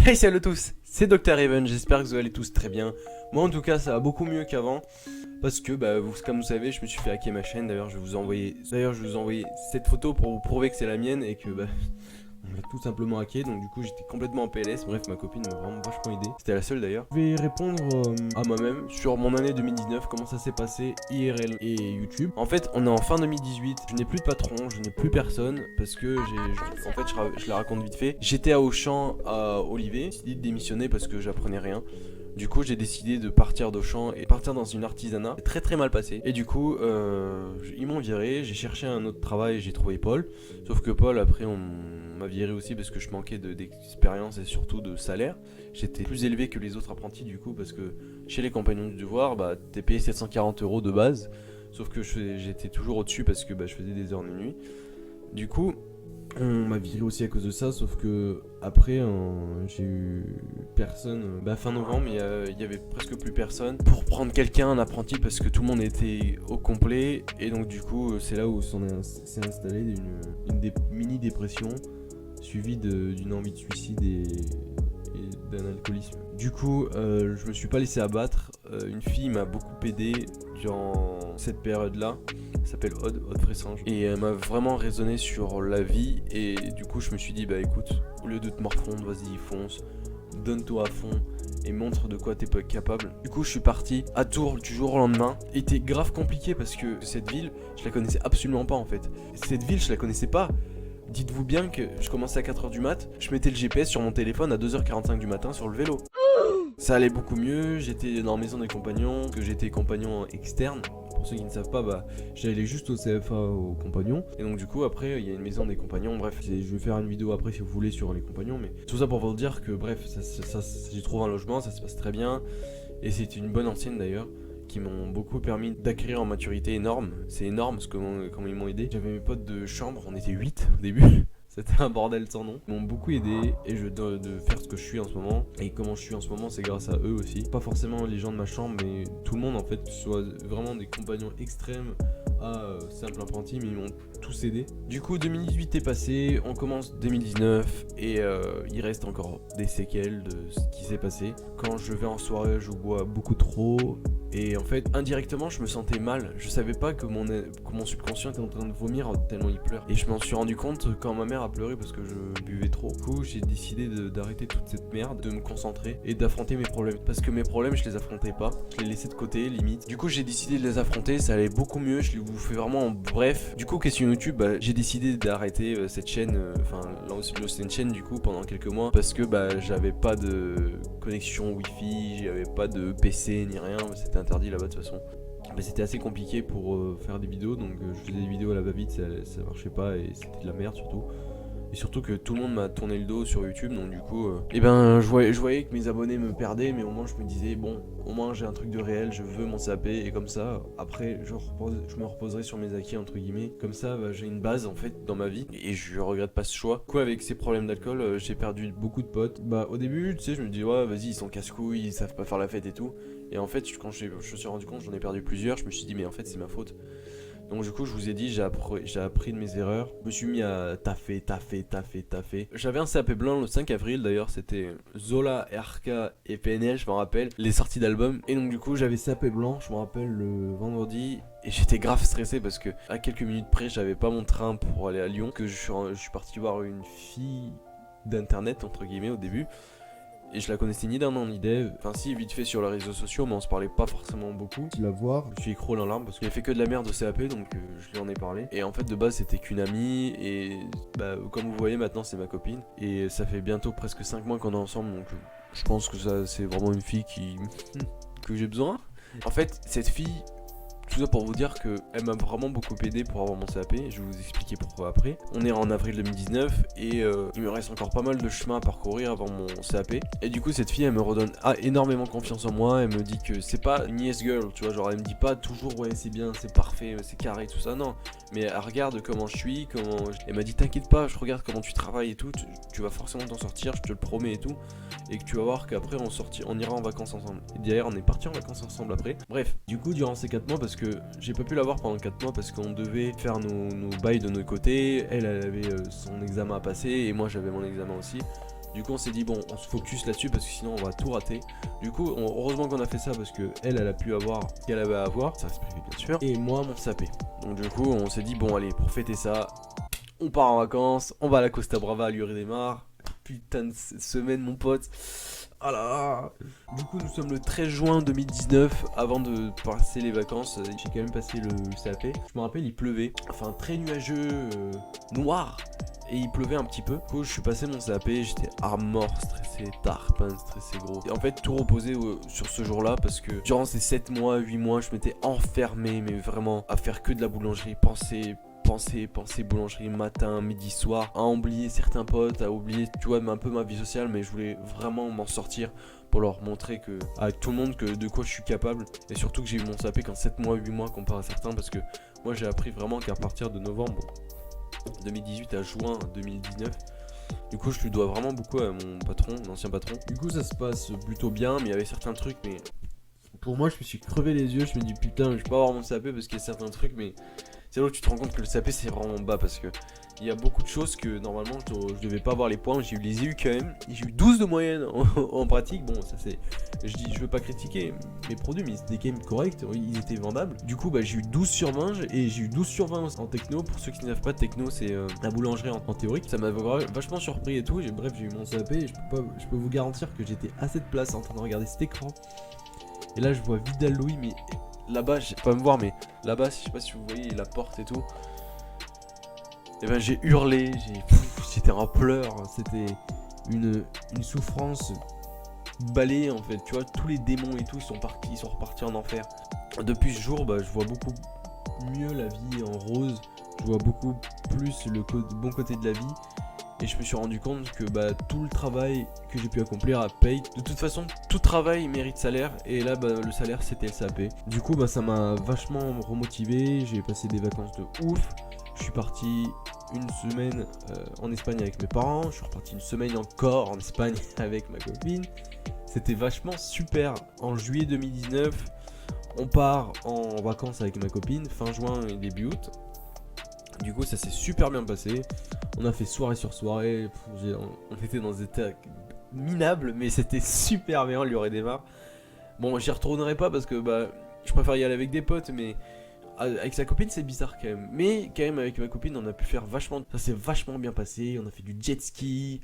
Hey salut à tous, c'est Dr Raven, j'espère que vous allez tous très bien. Moi en tout cas ça va beaucoup mieux qu'avant. Parce que comme vous savez, je me suis fait hacker ma chaîne. D'ailleurs je vais vous envoyer cette photo pour vous prouver que c'est la mienne et que on m'a tout simplement hacké. Donc du coup j'étais complètement en PLS. Bref, ma copine m'a vraiment vachement aidé. C'était la seule d'ailleurs. Je vais répondre à moi-même sur mon année 2019, comment ça s'est passé IRL et YouTube. En fait on est en fin 2018, je n'ai plus de patron, je n'ai plus personne. Parce que en fait je la raconte vite fait. J'étais à Auchan à Olivet, j'ai décidé de démissionner parce que j'apprenais rien. Du coup j'ai décidé de partir d'Auchan et partir dans une artisanat. C'est très très mal passé. Et du coup ils m'ont viré, j'ai cherché un autre travail et j'ai trouvé Paul. Sauf que Paul après on m'a viré aussi parce que je manquais d'expérience et surtout de salaire. J'étais plus élevé que les autres apprentis du coup parce que chez les compagnons du devoir t'es payé 740 € de base. Sauf que j'étais toujours au-dessus parce que je faisais des heures de nuit. Du coup on m'a viré aussi à cause de ça, sauf que après j'ai eu personne. Fin novembre, il y avait presque plus personne pour prendre quelqu'un, un apprenti, parce que tout le monde était au complet. Et donc du coup, c'est là où s'est installée une mini dépression suivie d'une envie de suicide et d'un alcoolisme. Du coup, je me suis pas laissé abattre. Une fille m'a beaucoup aidé durant cette période-là. Elle s'appelle Aude Fressange. Et elle m'a vraiment raisonné sur la vie. Et du coup, je me suis dit, écoute, au lieu de te morfondre, vas-y, fonce, donne-toi à fond et montre de quoi t'es pas capable. Du coup, je suis parti à Tours du jour au lendemain. Et c'était grave compliqué parce que cette ville, je la connaissais absolument pas en fait. Cette ville, je la connaissais pas. Dites-vous bien que je commençais à 4h du mat, je mettais le GPS sur mon téléphone à 2h45 du matin sur le vélo. Ça allait beaucoup mieux, j'étais dans la maison des compagnons, que j'étais compagnon externe. Pour ceux qui ne savent pas, j'allais juste au CFA aux compagnons. Et donc du coup après il y a une maison des compagnons, bref, je vais faire une vidéo après si vous voulez sur les compagnons. Mais tout ça pour vous dire que bref, j'ai trouvé un logement, ça se passe très bien. Et c'est une bonne ancienne d'ailleurs, qui m'ont beaucoup permis d'acquérir en maturité énorme. C'est énorme comment ils m'ont aidé. J'avais mes potes de chambre, on était 8 au début. C'était un bordel sans nom. Ils m'ont beaucoup aidé et je dois de faire ce que je suis en ce moment. Et comment je suis en ce moment, c'est grâce à eux aussi. Pas forcément les gens de ma chambre, mais tout le monde en fait, soit vraiment des compagnons extrêmes à simple apprenti, mais ils m'ont tous aidé. Du coup 2018 est passé, on commence 2019 et il reste encore des séquelles de ce qui s'est passé. Quand je vais en soirée, je bois beaucoup trop. Et en fait, indirectement, je me sentais mal. Je savais pas que mon subconscient était en train de vomir tellement il pleure. Et je m'en suis rendu compte quand ma mère a pleuré parce que je buvais trop. Du coup, j'ai décidé d'arrêter toute cette merde, de me concentrer et d'affronter mes problèmes. Parce que mes problèmes, je les affrontais pas. Je les laissais de côté, limite. Du coup, j'ai décidé de les affronter. Ça allait beaucoup mieux. Je vous fais vraiment en bref. Du coup, question YouTube, j'ai décidé d'arrêter cette chaîne. Lancer une chaîne du coup pendant quelques mois. Parce que j'avais pas de connexion Wi-Fi, j'avais pas de PC ni rien. C'était interdit là-bas de toute façon. C'était assez compliqué pour faire des vidéos, donc je faisais des vidéos à la va-vite, ça marchait pas et c'était de la merde surtout. Et surtout que tout le monde m'a tourné le dos sur YouTube, donc du coup, je voyais que mes abonnés me perdaient, mais au moins je me disais, bon, au moins j'ai un truc de réel, je veux m'en saper, et comme ça, après, je me reposerai sur mes acquis, entre guillemets. Comme ça, j'ai une base, en fait, dans ma vie, et je regrette pas ce choix. Du coup, avec ces problèmes d'alcool, j'ai perdu beaucoup de potes. Au début, tu sais, je me dis, ouais, vas-y, ils sont casse-couilles, ils savent pas faire la fête et tout. Et en fait, quand je me suis rendu compte, j'en ai perdu plusieurs, je me suis dit, mais en fait, c'est ma faute. Donc du coup je vous ai dit, j'ai appris de mes erreurs. Je me suis mis à taffer. J'avais un CAP blanc le 5 avril d'ailleurs, c'était Zola, RK et PNL, je m'en rappelle, les sorties d'albums. Et donc du coup j'avais CAP blanc, je me rappelle le vendredi. Et j'étais grave stressé parce que à quelques minutes près j'avais pas mon train pour aller à Lyon. Que je suis parti voir une fille d'internet entre guillemets au début. Et je la connaissais ni d'un an ni d'Eve. Enfin si, vite fait sur les réseaux sociaux, mais on se parlait pas forcément beaucoup. Je la voir, je suis écrolé en larmes parce qu'elle fait que de la merde au CAP, donc je lui en ai parlé. Et en fait de base c'était qu'une amie et comme vous voyez maintenant c'est ma copine. Et ça fait bientôt presque 5 mois qu'on est ensemble, donc je pense que ça c'est vraiment une fille que j'ai besoin. En fait cette fille, tout ça pour vous dire qu'elle m'a vraiment beaucoup aidé pour avoir mon CAP, je vais vous expliquer pourquoi après. On est en avril 2019 et il me reste encore pas mal de chemin à parcourir avant mon CAP. Et du coup cette fille elle me redonne énormément confiance en moi, elle me dit que c'est pas une yes girl, tu vois, genre elle me dit pas toujours ouais c'est bien, c'est parfait, c'est carré, tout ça, non. Mais elle regarde comment je suis, elle m'a dit t'inquiète pas, je regarde comment tu travailles et tout, tu vas forcément t'en sortir, je te le promets et tout. Et que tu vas voir qu'après on ira en vacances ensemble. Et derrière on est parti en vacances ensemble après. Bref, du coup durant ces 4 mois, parce que j'ai pas pu la voir pendant 4 mois parce qu'on devait faire nos bails de notre côté. Elle avait son examen à passer et moi j'avais mon examen aussi. Du coup on s'est dit bon on se focus là-dessus parce que sinon on va tout rater. Du coup heureusement qu'on a fait ça parce que elle a pu avoir ce qu'elle avait à avoir, ça reste privé bien sûr, et moi mon sapé. Donc du coup on s'est dit bon allez pour fêter ça, on part en vacances, on va à la Costa Brava à Lloret-des-Mars. Putain de semaine mon pote. Ah là là. Du coup nous sommes le 13 juin 2019. Avant de passer les vacances, j'ai quand même passé le CAP. Je me rappelle il pleuvait, enfin très nuageux, noir. Et il pleuvait un petit peu. Du coup je suis passé mon CAP, j'étais à mort, stressé, tarpin, stressé gros. Et en fait tout reposait sur ce jour là parce que durant ces 7 mois, 8 mois je m'étais enfermé mais vraiment à faire que de la boulangerie, penser boulangerie matin, midi, soir, à oublier certains potes, à oublier tu vois un peu ma vie sociale, mais je voulais vraiment m'en sortir pour leur montrer que avec tout le monde que de quoi je suis capable, et surtout que j'ai eu mon CAP qu'en 7 mois, 8 mois comparé à certains, parce que moi j'ai appris vraiment qu'à partir de novembre 2018 à juin 2019. Du coup je lui dois vraiment beaucoup à mon patron, l'ancien patron. Du coup ça se passe plutôt bien, mais il y avait certains trucs, mais pour moi je me suis crevé les yeux, je me dis putain je vais pas avoir mon CAP parce qu'il y a certains trucs, mais c'est là où tu te rends compte que le CAP c'est vraiment bas parce que il y a beaucoup de choses que normalement je devais pas avoir les points, j'ai eu quand même, j'ai eu 12 de moyenne en pratique, bon ça c'est, je veux pas critiquer mes produits mais ils étaient quand même corrects, ils étaient vendables. Du coup bah j'ai eu 12 sur 20 et j'ai eu 12 sur 20 en techno. Pour ceux qui ne savent pas, techno c'est la boulangerie en théorique, ça m'a vachement surpris et tout. Bref j'ai eu mon CAP et je peux vous garantir que j'étais à cette place en train de regarder cet écran. Et là je vois Vidal Louis, mais là-bas, je sais pas me voir, mais là-bas, je sais pas si vous voyez la porte et tout. Et ben j'ai hurlé, j'étais en pleurs, c'était une souffrance balayée en fait. Tu vois, tous les démons et tout, ils sont repartis en enfer. Depuis ce jour, bah, je vois beaucoup mieux la vie en rose. Je vois beaucoup plus le bon côté de la vie. Et je me suis rendu compte que bah, tout le travail que j'ai pu accomplir paye. De toute façon, tout travail mérite salaire. Et là, bah, le salaire, c'était le CAP. Du coup, bah, ça m'a vachement remotivé. J'ai passé des vacances de ouf. Je suis parti une semaine en Espagne avec mes parents. Je suis reparti une semaine encore en Espagne avec ma copine. C'était vachement super. En juillet 2019, on part en vacances avec ma copine. Fin juin et début août. Du coup ça s'est super bien passé. On a fait soirée sur soirée. On était dans des états minables, mais c'était super bien, Lloret-des-Mars. Bon j'y retournerai pas parce que bah je préfère y aller avec des potes, mais avec sa copine c'est bizarre quand même. Mais quand même avec ma copine on a pu faire vachement. Ça s'est vachement bien passé. On a fait du jet ski.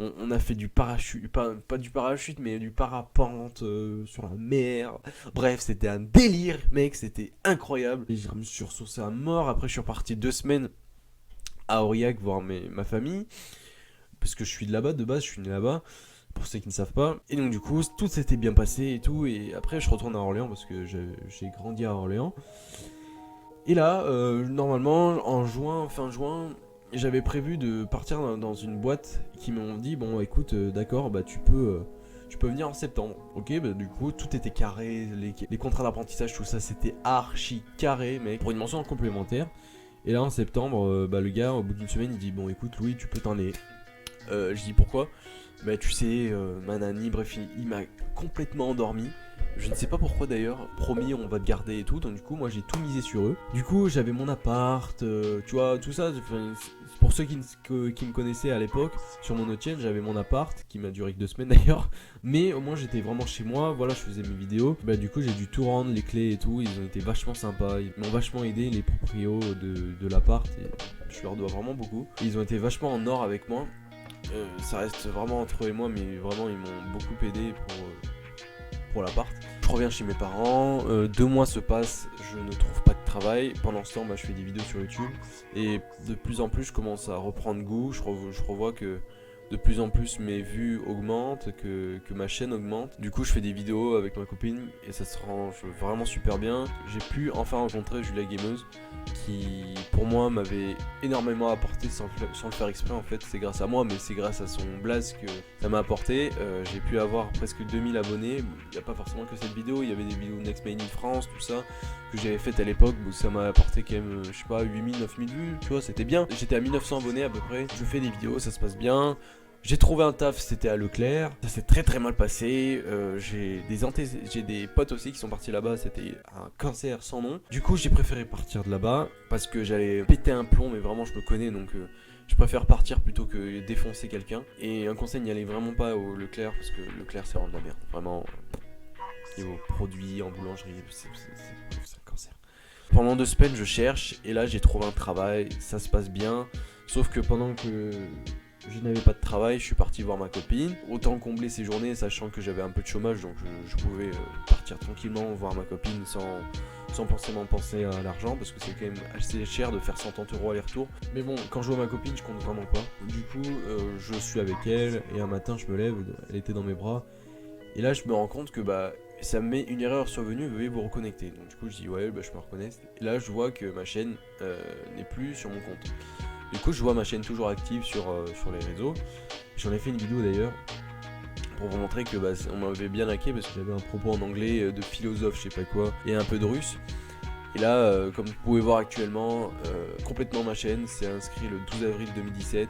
On a fait du parachute, pas du parachute, mais du parapente sur la mer. Bref, c'était un délire, mec, c'était incroyable. Et je me suis ressourcé à mort. Après, je suis reparti 2 semaines à Aurillac voir ma famille. Parce que je suis de là-bas, de base, je suis né là-bas. Pour ceux qui ne savent pas. Et donc, du coup, tout s'était bien passé et tout. Et après, je retourne à Orléans parce que j'ai grandi à Orléans. Et là, normalement, en juin, fin juin, j'avais prévu de partir dans une boîte qui m'ont dit bon écoute d'accord bah tu peux venir en septembre. Ok bah du coup tout était carré, les contrats d'apprentissage tout ça c'était archi carré mec, pour une mention complémentaire. Et là en septembre bah le gars au bout d'une semaine il dit bon écoute Louis tu peux t'en aller. Je dis pourquoi? Bah tu sais manani, bref il m'a complètement endormi. Je ne sais pas pourquoi d'ailleurs, promis on va te garder et tout, donc du coup moi j'ai tout misé sur eux. Du coup j'avais mon appart, tu vois, tout ça, pour ceux qui me connaissaient à l'époque, sur mon autre chaîne j'avais mon appart, qui m'a duré que 2 semaines d'ailleurs, mais au moins j'étais vraiment chez moi, voilà je faisais mes vidéos. Bah du coup j'ai dû tout rendre, les clés et tout, ils ont été vachement sympas, ils m'ont vachement aidé les proprios de l'appart, et je leur dois vraiment beaucoup. Ils ont été vachement en or avec moi, ça reste vraiment entre eux et moi, mais vraiment ils m'ont beaucoup aidé pour l'appart. Je reviens chez mes parents, 2 mois se passent, je ne trouve pas de travail. Pendant ce temps, bah, je fais des vidéos sur YouTube et de plus en plus, je commence à reprendre goût. Je revois que de plus en plus mes vues augmentent, que ma chaîne augmente. Du coup, je fais des vidéos avec ma copine et ça se range vraiment super bien. J'ai pu enfin rencontrer Julia Gameuse qui, pour moi, m'avait énormément apporté sans le faire exprès. En fait, c'est grâce à moi, mais c'est grâce à son blaze que ça m'a apporté. J'ai pu avoir presque 2000 abonnés. Il n'y a pas forcément que cette vidéo, il y avait des vidéos Next Made in France, tout ça, que j'avais fait à l'époque. Ça m'a apporté quand même, je sais pas, 8000, 9000 vues, tu vois, c'était bien. J'étais à 1900 abonnés à peu près. Je fais des vidéos, ça se passe bien. J'ai trouvé un taf, c'était à Leclerc. Ça s'est très très mal passé. J'ai des potes aussi qui sont partis là-bas. C'était un cancer sans nom. Du coup, j'ai préféré partir de là-bas parce que j'allais péter un plomb, mais vraiment, je me connais donc Je préfère partir plutôt que défoncer quelqu'un. Et un conseil, n'y allez vraiment pas au Leclerc, parce que Leclerc c'est vraiment de la merde. Vraiment, niveau produits en boulangerie, c'est un cancer. Pendant 2 semaines je cherche, et là j'ai trouvé un travail, ça se passe bien. Sauf que pendant que je n'avais pas de travail, je suis parti voir ma copine. Autant combler ces journées, sachant que j'avais un peu de chômage, donc je pouvais partir tranquillement voir ma copine sans forcément penser à l'argent, parce que c'est quand même assez cher de faire 130 € aller-retour. Mais bon, quand je vois ma copine, je compte vraiment pas. Du coup, je suis avec elle, et un matin, je me lève, elle était dans mes bras. Et là, je me rends compte que ça me met une erreur survenue, veuillez vous reconnecter. Donc du coup, je dis ouais, je me reconnais. Et là, je vois que ma chaîne n'est plus sur mon compte. Du coup, je vois ma chaîne toujours active sur les réseaux. J'en ai fait une vidéo d'ailleurs pour vous montrer que on m'avait bien hacké parce que j'avais un propos en anglais de philosophe, je sais pas quoi, et un peu de russe. Et là, comme vous pouvez voir actuellement, complètement ma chaîne, c'est inscrit le 12 avril 2017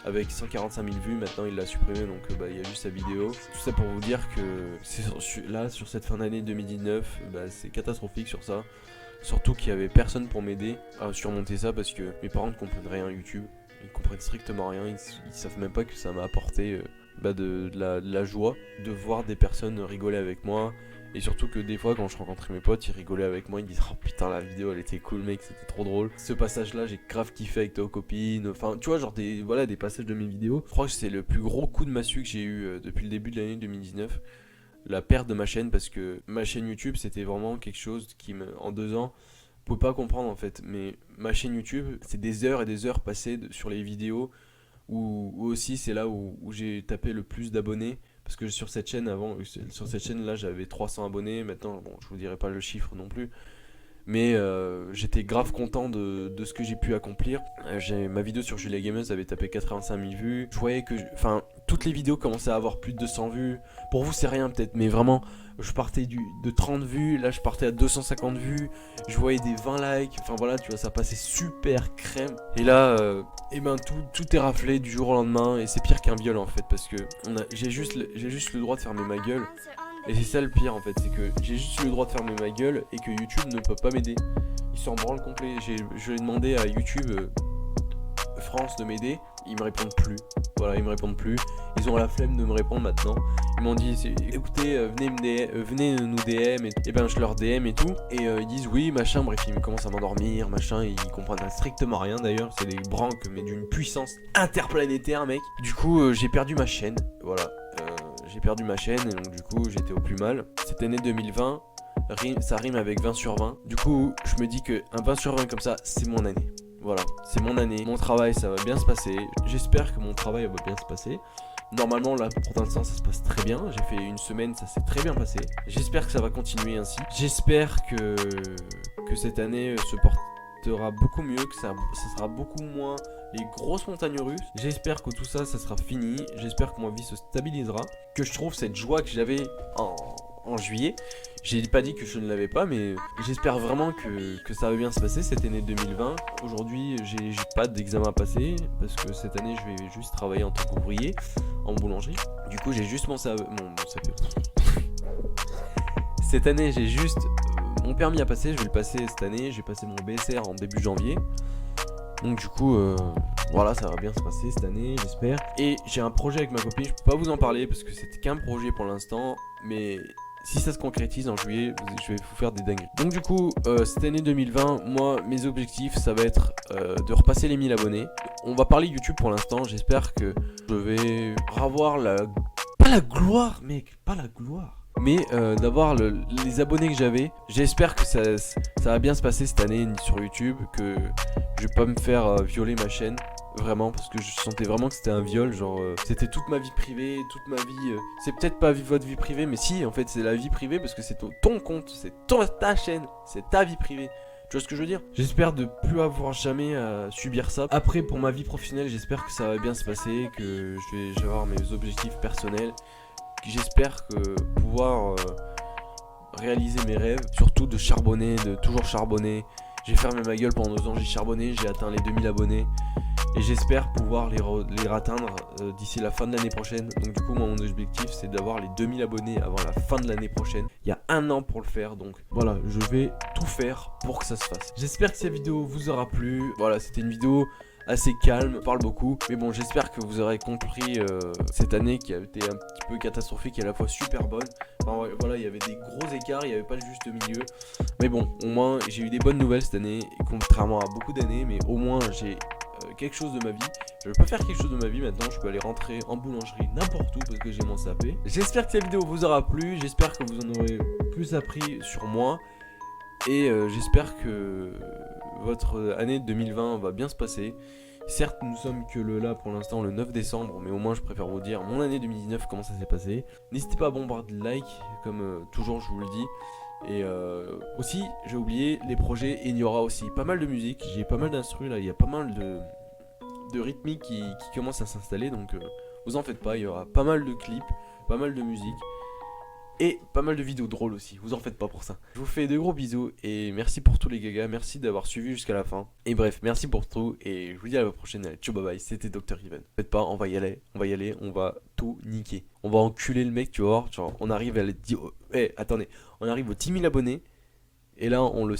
avec 145 000 vues. Maintenant, il l'a supprimé, donc il y a juste sa vidéo. Tout ça pour vous dire que là, sur cette fin d'année 2019, c'est catastrophique sur ça. Surtout qu'il y avait personne pour m'aider à surmonter ça, parce que mes parents ne comprennent rien à YouTube. Ils comprennent strictement rien, ils savent même pas que ça m'a apporté de la joie de voir des personnes rigoler avec moi. Et surtout que des fois quand je rencontrais mes potes, ils rigolaient avec moi, ils disaient oh putain la vidéo elle était cool mec, c'était trop drôle. Ce passage là j'ai grave kiffé avec ta copine. Enfin tu vois, genre des passages de mes vidéos. Je crois que c'est le plus gros coup de massue que j'ai eu depuis le début de l'année 2019. La perte de ma chaîne, parce que ma chaîne YouTube c'était vraiment quelque chose qui en 2 ans on peut pas comprendre en fait. Mais ma chaîne YouTube, c'est des heures et des heures passées sur les vidéos, où aussi c'est là où j'ai tapé le plus d'abonnés. Parce que sur cette chaîne là j'avais 300 abonnés. Maintenant bon, je vous dirai pas le chiffre non plus, mais j'étais grave content de ce que j'ai pu accomplir. Ma vidéo sur Julia Gameuse avait tapé 85 000 vues. Je voyais que toutes les vidéos commençaient à avoir plus de 200 vues. Pour vous c'est rien peut-être, mais vraiment je partais de 30 vues, là je partais à 250 vues. Je voyais des 20 likes, enfin voilà, tu vois, ça passait super crème. Et là tout est raflé du jour au lendemain. Et c'est pire qu'un viol en fait, parce que j'ai juste le droit de fermer ma gueule. Et c'est ça le pire en fait, c'est que j'ai juste eu le droit de fermer ma gueule et que YouTube ne peut pas m'aider. Ils s'en branlent complet. Je l'ai demandé à YouTube France de m'aider, ils me répondent plus. Voilà, ils me répondent plus. Ils ont la flemme de me répondre maintenant. Ils m'ont dit écoutez, venez nous DM, et ben je leur DM et tout. Et ils disent oui machin, bref ils commencent à m'endormir, machin, ils comprennent strictement rien d'ailleurs. C'est des branques mais d'une puissance interplanétaire mec. Du coup j'ai perdu ma chaîne, voilà. J'ai perdu ma chaîne et donc du coup j'étais au plus mal. Cette année 2020, ça rime avec 20 sur 20. Du coup je me dis que un 20 sur 20 comme ça, c'est mon année. Voilà, c'est mon année. Mon travail ça va bien se passer. J'espère que mon travail va bien se passer. Normalement là pour l'instant ça se passe très bien. J'ai fait 1 semaine, ça s'est très bien passé. J'espère que ça va continuer ainsi. J'espère que cette année se portera beaucoup mieux, que ça sera beaucoup moins les grosses montagnes russes. J'espère que tout ça sera fini. J'espère que ma vie se stabilisera, que je trouve cette joie que j'avais en juillet. J'ai pas dit que je ne l'avais pas, mais j'espère vraiment que ça va bien se passer cette année 2020. Aujourd'hui j'ai pas d'examen à passer, parce que cette année je vais juste travailler en tant qu'ouvrier en boulangerie. Du coup j'ai juste cette année j'ai juste mon permis à passer. Je vais le passer cette année. J'ai passé mon BSR en début janvier. Donc du coup voilà, ça va bien se passer cette année, j'espère. Et j'ai un projet avec ma copine, je peux pas vous en parler parce que c'était qu'un projet pour l'instant, mais si ça se concrétise en juillet, je vais vous faire des dingueries. Donc du coup cette année 2020, moi mes objectifs ça va être de repasser les 1000 abonnés. On va parler YouTube pour l'instant. J'espère que je vais avoir pas la gloire mec, pas la gloire, mais d'avoir les abonnés que j'avais. J'espère que ça va bien se passer cette année sur YouTube, que je vais pas me faire violer ma chaîne, vraiment, parce que je sentais vraiment que c'était un viol, genre c'était toute ma vie privée, toute ma vie, c'est peut-être pas votre vie privée, mais si en fait c'est la vie privée, parce que c'est ton compte, c'est ta chaîne, c'est ta vie privée. Tu vois ce que je veux dire? J'espère de plus avoir jamais à subir ça. Après pour ma vie professionnelle, j'espère que ça va bien se passer, que je vais avoir mes objectifs personnels. J'espère pouvoir réaliser mes rêves, surtout de charbonner, de toujours charbonner. J'ai fermé ma gueule pendant 2 ans, j'ai charbonné, j'ai atteint les 2000 abonnés. Et j'espère pouvoir les atteindre d'ici la fin de l'année prochaine. Donc du coup moi, mon objectif c'est d'avoir les 2000 abonnés avant la fin de l'année prochaine. Il y a 1 an pour le faire, donc voilà, je vais tout faire pour que ça se fasse. J'espère que cette vidéo vous aura plu. Voilà, c'était une vidéo assez calme, on parle beaucoup. Mais bon, j'espère que vous aurez compris cette année qui a été un petit peu catastrophique et à la fois super bonne. Enfin ouais, voilà, il y avait des gros écarts, il n'y avait pas le juste milieu. Mais bon, au moins j'ai eu des bonnes nouvelles cette année, contrairement à beaucoup d'années, mais au moins j'ai quelque chose de ma vie. Je peux faire quelque chose de ma vie maintenant, je peux aller rentrer en boulangerie n'importe où parce que j'ai mon CAP. J'espère que cette vidéo vous aura plu, j'espère que vous en aurez plus appris sur moi. Et j'espère que votre année 2020 va bien se passer. Certes, nous sommes que là pour l'instant le 9 décembre, mais au moins je préfère vous dire mon année 2019 comment ça s'est passé. N'hésitez pas à bombarder de likes, comme toujours je vous le dis. Et aussi, j'ai oublié les projets, et il y aura aussi pas mal de musique. J'ai pas mal d'instrus là, il y a pas mal de rythmiques qui commencent à s'installer, donc vous en faites pas, il y aura pas mal de clips, pas mal de musique. Et pas mal de vidéos drôles aussi, vous en faites pas pour ça. Je vous fais de gros bisous et merci pour tous les gagas, merci d'avoir suivi jusqu'à la fin. Et bref, merci pour tout et je vous dis à la prochaine. Allez, ciao bye bye, c'était Dr. Even. Faites pas, on va y aller, on va tout niquer. On va enculer le mec, tu vois, genre on arrive à les dire... attendez, on arrive aux 10 000 abonnés. Et là on le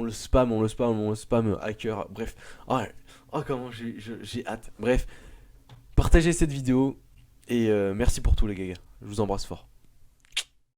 spam, hacker, bref. Oh comment j'ai hâte. Bref, partagez cette vidéo et merci pour tous les gagas, je vous embrasse fort.